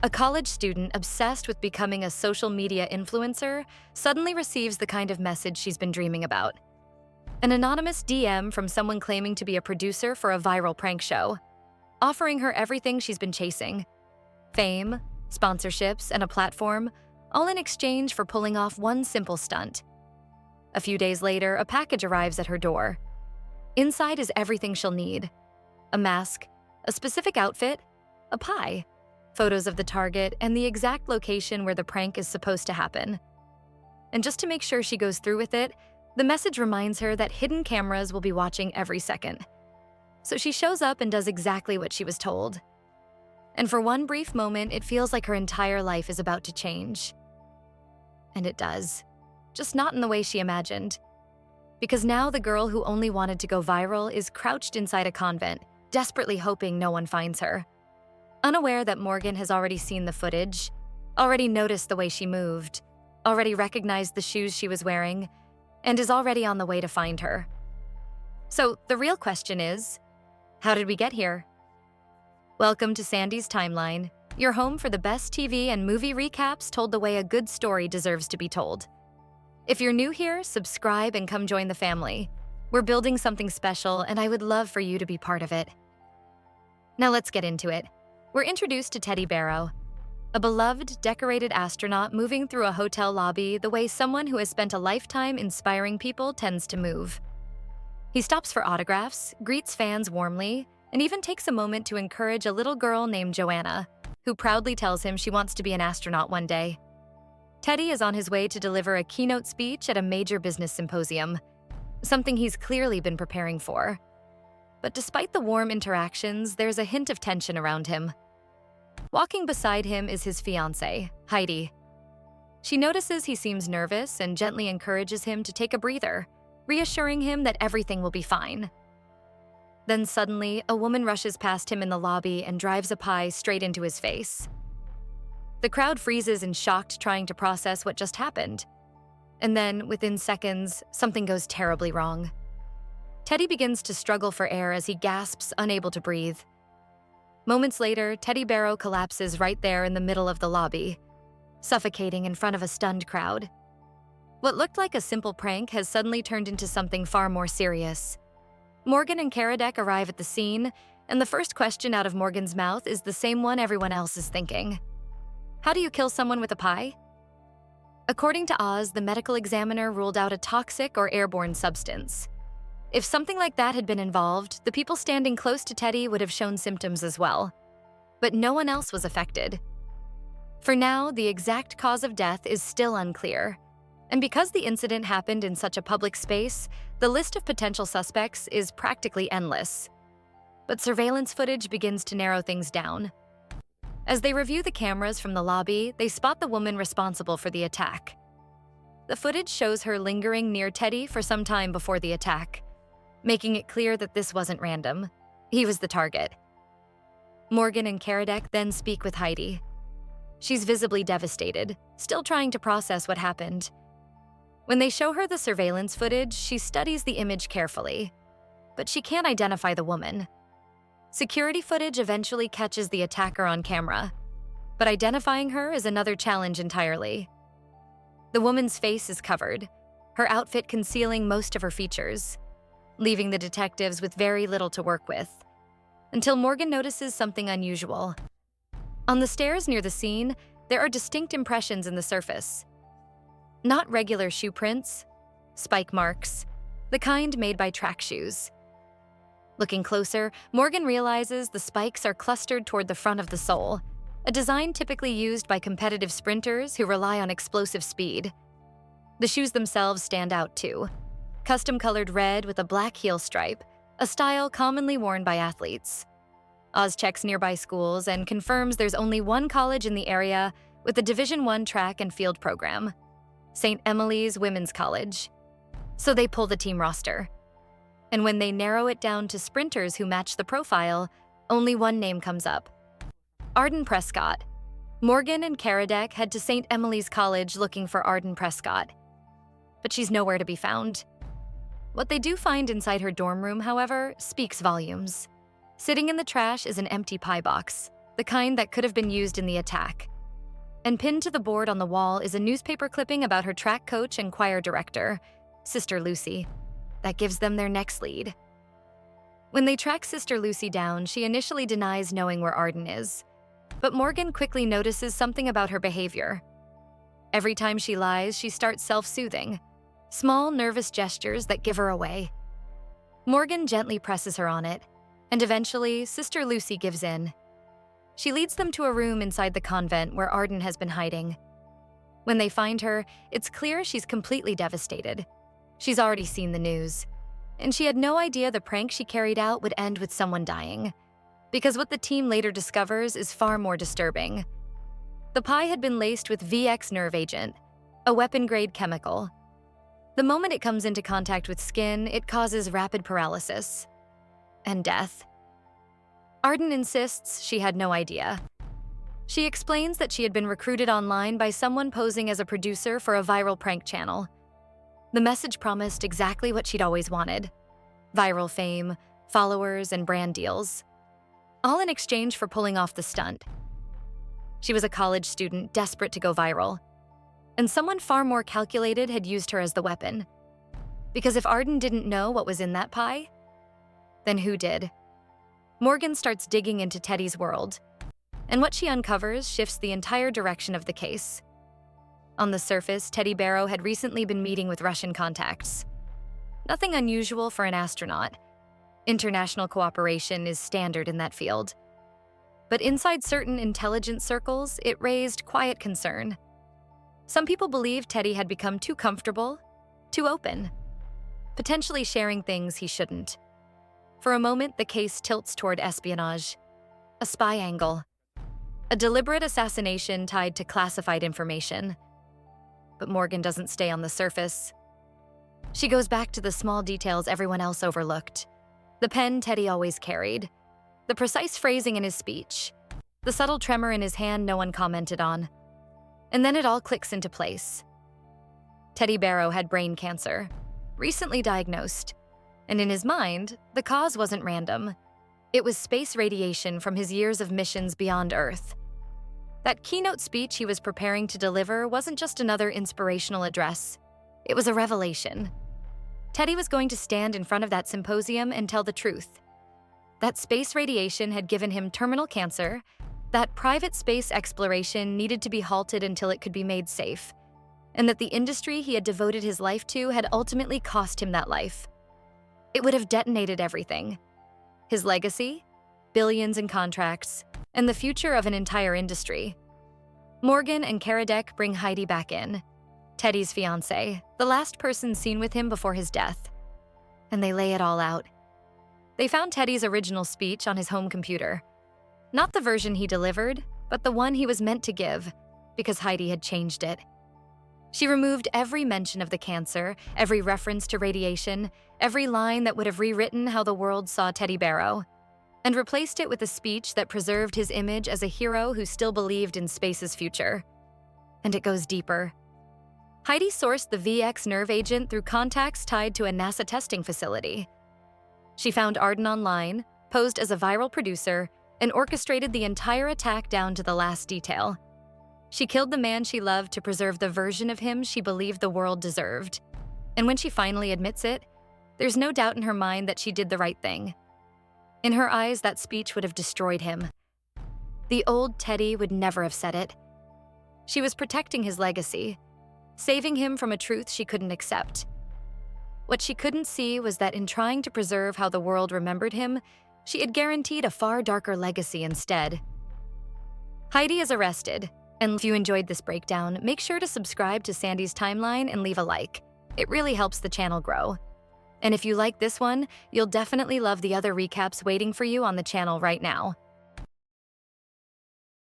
A college student obsessed with becoming a social media influencer suddenly receives the kind of message she's been dreaming about. An anonymous DM from someone claiming to be a producer for a viral prank show, offering her everything she's been chasing: fame, sponsorships, and a platform, all in exchange for pulling off one simple stunt. A few days later, a package arrives at her door. Inside is everything she'll need: a mask, a specific outfit, a pie, photos of the target, and the exact location where the prank is supposed to happen. And just to make sure she goes through with it, the message reminds her that hidden cameras will be watching every second. So she shows up and does exactly what she was told. And for one brief moment, it feels like her entire life is about to change. And it does. Just not in the way she imagined. Because now the girl who only wanted to go viral is crouched inside a convent, desperately hoping no one finds her. Unaware that Morgan has already seen the footage, already noticed the way she moved, already recognized the shoes she was wearing, and is already on the way to find her. So the real question is, how did we get here? Welcome to Sandy's Timeline, your home for the best TV and movie recaps told the way a good story deserves to be told. If you're new here, subscribe and come join the family. We're building something special, and I would love for you to be part of it. Now let's get into it. We're introduced to Teddy Barrow, a beloved, decorated astronaut moving through a hotel lobby the way someone who has spent a lifetime inspiring people tends to move. He stops for autographs, greets fans warmly, and even takes a moment to encourage a little girl named Joanna, who proudly tells him she wants to be an astronaut one day. Teddy is on his way to deliver a keynote speech at a major business symposium, something he's clearly been preparing for. But despite the warm interactions, there's a hint of tension around him. Walking beside him is his fiancée, Heidi. She notices he seems nervous and gently encourages him to take a breather, reassuring him that everything will be fine. Then suddenly, a woman rushes past him in the lobby and drives a pie straight into his face. The crowd freezes in shock, trying to process what just happened. And then, within seconds, something goes terribly wrong. Teddy begins to struggle for air as he gasps, unable to breathe. Moments later, Teddy Barrow collapses right there in the middle of the lobby, suffocating in front of a stunned crowd. What looked like a simple prank has suddenly turned into something far more serious. Morgan and Karadec arrive at the scene, and the first question out of Morgan's mouth is the same one everyone else is thinking. How do you kill someone with a pie? According to Oz, the medical examiner ruled out a toxic or airborne substance. If something like that had been involved, the people standing close to Teddy would have shown symptoms as well. But no one else was affected. For now, the exact cause of death is still unclear. And because the incident happened in such a public space, the list of potential suspects is practically endless. But surveillance footage begins to narrow things down. As they review the cameras from the lobby, they spot the woman responsible for the attack. The footage shows her lingering near Teddy for some time before the attack, making it clear that this wasn't random. He was the target. Morgan and Karadec then speak with Heidi. She's visibly devastated, still trying to process what happened. When they show her the surveillance footage, she studies the image carefully, but she can't identify the woman. Security footage eventually catches the attacker on camera, but identifying her is another challenge entirely. The woman's face is covered, her outfit concealing most of her features, leaving the detectives with very little to work with, until Morgan notices something unusual. On the stairs near the scene, there are distinct impressions in the surface. Not regular shoe prints, spike marks, the kind made by track shoes. Looking closer, Morgan realizes the spikes are clustered toward the front of the sole, a design typically used by competitive sprinters who rely on explosive speed. The shoes themselves stand out too, custom-colored red with a black heel stripe, a style commonly worn by athletes. Oz checks nearby schools and confirms there's only one college in the area with a Division I track and field program, St. Emily's Women's College. So they pull the team roster. And when they narrow it down to sprinters who match the profile, only one name comes up: Arden Prescott. Morgan and Karadec head to St. Emily's College looking for Arden Prescott, but she's nowhere to be found. What they do find inside her dorm room, however, speaks volumes. Sitting in the trash is an empty pie box, the kind that could have been used in the attack. And pinned to the board on the wall is a newspaper clipping about her track coach and choir director, Sister Lucy. That gives them their next lead. When they track Sister Lucy down, she initially denies knowing where Arden is. But Morgan quickly notices something about her behavior. Every time she lies, she starts self-soothing, small, nervous gestures that give her away. Morgan gently presses her on it, and eventually, Sister Lucy gives in. She leads them to a room inside the convent where Arden has been hiding. When they find her, it's clear she's completely devastated. She's already seen the news, and she had no idea the prank she carried out would end with someone dying, because what the team later discovers is far more disturbing. The pie had been laced with VX nerve agent, a weapon-grade chemical. The moment it comes into contact with skin, it causes rapid paralysis and death. Arden insists she had no idea. She explains that she had been recruited online by someone posing as a producer for a viral prank channel. The message promised exactly what she'd always wanted: viral fame, followers, and brand deals, all in exchange for pulling off the stunt. She was a college student desperate to go viral, and someone far more calculated had used her as the weapon. Because if Arden didn't know what was in that pie, then who did? Morgan starts digging into Teddy's world, and what she uncovers shifts the entire direction of the case. On the surface, Teddy Barrow had recently been meeting with Russian contacts. Nothing unusual for an astronaut. International cooperation is standard in that field. But inside certain intelligence circles, it raised quiet concern. Some people believed Teddy had become too comfortable, too open, potentially sharing things he shouldn't. For a moment, the case tilts toward espionage, a spy angle, a deliberate assassination tied to classified information. But Morgan doesn't stay on the surface. She goes back to the small details everyone else overlooked: the pen Teddy always carried, the precise phrasing in his speech, the subtle tremor in his hand no one commented on. And then it all clicks into place. Teddy Barrow had brain cancer, recently diagnosed, and in his mind, the cause wasn't random. It was space radiation from his years of missions beyond Earth. That keynote speech he was preparing to deliver wasn't just another inspirational address. It was a revelation. Teddy was going to stand in front of that symposium and tell the truth. That space radiation had given him terminal cancer, that private space exploration needed to be halted until it could be made safe, and that the industry he had devoted his life to had ultimately cost him that life. It would have detonated everything: his legacy, billions in contracts, and the future of an entire industry. Morgan and Karadec bring Heidi back in, Teddy's fiancée, the last person seen with him before his death, and they lay it all out. They found Teddy's original speech on his home computer. Not the version he delivered, but the one he was meant to give, because Heidi had changed it. She removed every mention of the cancer, every reference to radiation, every line that would have rewritten how the world saw Teddy Barrow, and replaced it with a speech that preserved his image as a hero who still believed in space's future. And it goes deeper. Heidi sourced the VX nerve agent through contacts tied to a NASA testing facility. She found Arden online, posed as a viral producer, and orchestrated the entire attack down to the last detail. She killed the man she loved to preserve the version of him she believed the world deserved. And when she finally admits it, there's no doubt in her mind that she did the right thing. In her eyes, that speech would have destroyed him. The old Teddy would never have said it. She was protecting his legacy, saving him from a truth she couldn't accept. What she couldn't see was that in trying to preserve how the world remembered him, she had guaranteed a far darker legacy instead. Heidi is arrested, and if you enjoyed this breakdown, make sure to subscribe to Sandy's Timeline and leave a like. It really helps the channel grow. And if you like this one, you'll definitely love the other recaps waiting for you on the channel right now.